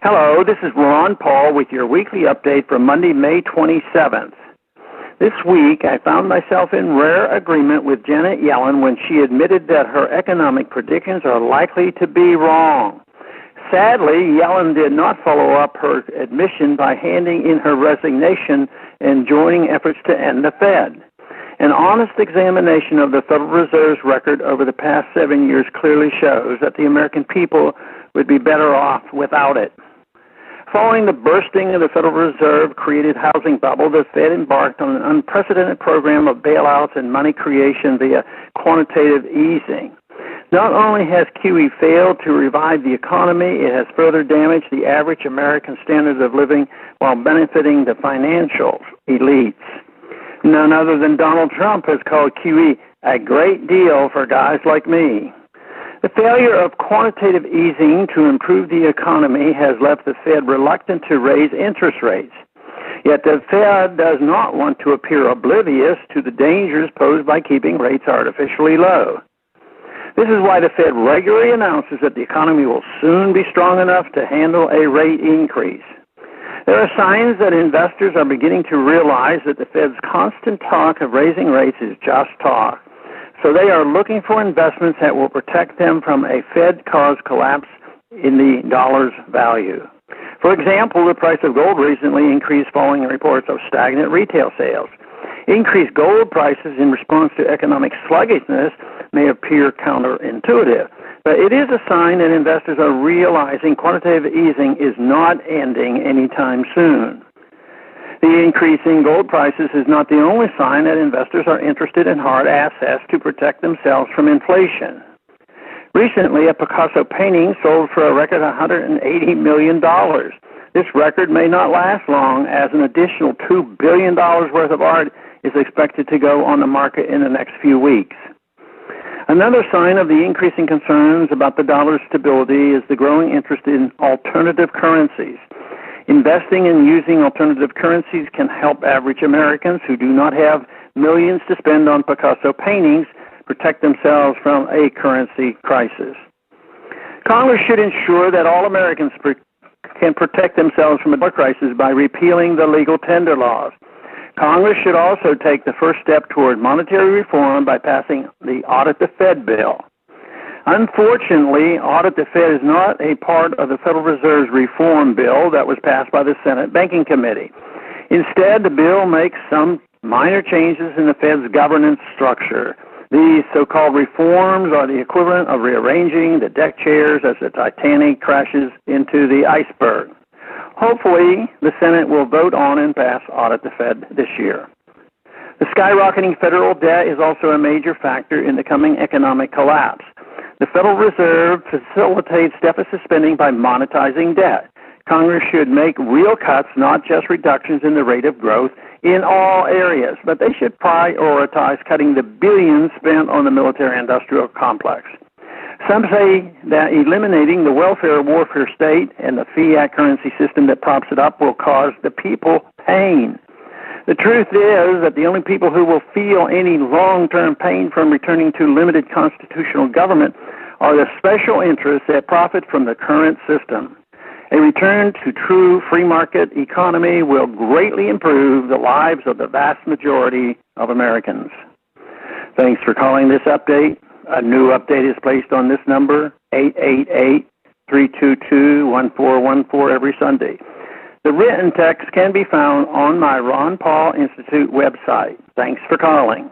Hello, this is Ron Paul with your weekly update for Monday, May 27th. This week, I found myself in rare agreement with Janet Yellen when she admitted that her economic predictions are likely to be wrong. Sadly, Yellen did not follow up her admission by handing in her resignation and joining efforts to end the Fed. An honest examination of the Federal Reserve's record over the past 7 years clearly shows that the American people would be better off without it. Following the bursting of the Federal Reserve-created housing bubble, the Fed embarked on an unprecedented program of bailouts and money creation via quantitative easing. Not only has QE failed to revive the economy, it has further damaged the average American standards of living while benefiting the financial elites. None other than Donald Trump has called QE a great deal for guys like me. The failure of quantitative easing to improve the economy has left the Fed reluctant to raise interest rates. Yet the Fed does not want to appear oblivious to the dangers posed by keeping rates artificially low. This is why the Fed regularly announces that the economy will soon be strong enough to handle a rate increase. There are signs that investors are beginning to realize that the Fed's constant talk of raising rates is just talk. So they are looking for investments that will protect them from a Fed-caused collapse in the dollar's value. For example, the price of gold recently increased following reports of stagnant retail sales. Increased gold prices in response to economic sluggishness may appear counterintuitive, but it is a sign that investors are realizing quantitative easing is not ending anytime soon. The increase in gold prices is not the only sign that investors are interested in hard assets to protect themselves from inflation. Recently, a Picasso painting sold for a record $180 million. This record may not last long, as an additional $2 billion worth of art is expected to go on the market in the next few weeks. Another sign of the increasing concerns about the dollar's stability is the growing interest in alternative currencies. Investing and using alternative currencies can help average Americans who do not have millions to spend on Picasso paintings protect themselves from a currency crisis. Congress should ensure that all Americans can protect themselves from a dollar crisis by repealing the legal tender laws. Congress should also take the first step toward monetary reform by passing the Audit the Fed bill. Unfortunately, Audit the Fed is not a part of the Federal Reserve's reform bill that was passed by the Senate Banking Committee. Instead, the bill makes some minor changes in the Fed's governance structure. These so-called reforms are the equivalent of rearranging the deck chairs as the Titanic crashes into the iceberg. Hopefully, the Senate will vote on and pass Audit the Fed this year. The skyrocketing federal debt is also a major factor in the coming economic collapse. The Federal Reserve facilitates deficit spending by monetizing debt. Congress should make real cuts, not just reductions in the rate of growth in all areas, but they should prioritize cutting the billions spent on the military-industrial complex. Some say that eliminating the welfare warfare state and the fiat currency system that props it up will cause the people pain. The truth is that the only people who will feel any long-term pain from returning to limited constitutional government are the special interests that profit from the current system. A return to true free market economy will greatly improve the lives of the vast majority of Americans. Thanks for calling this update. A new update is placed on this number, 888-322-1414 every Sunday. The written text can be found on my Ron Paul Institute website. Thanks for calling.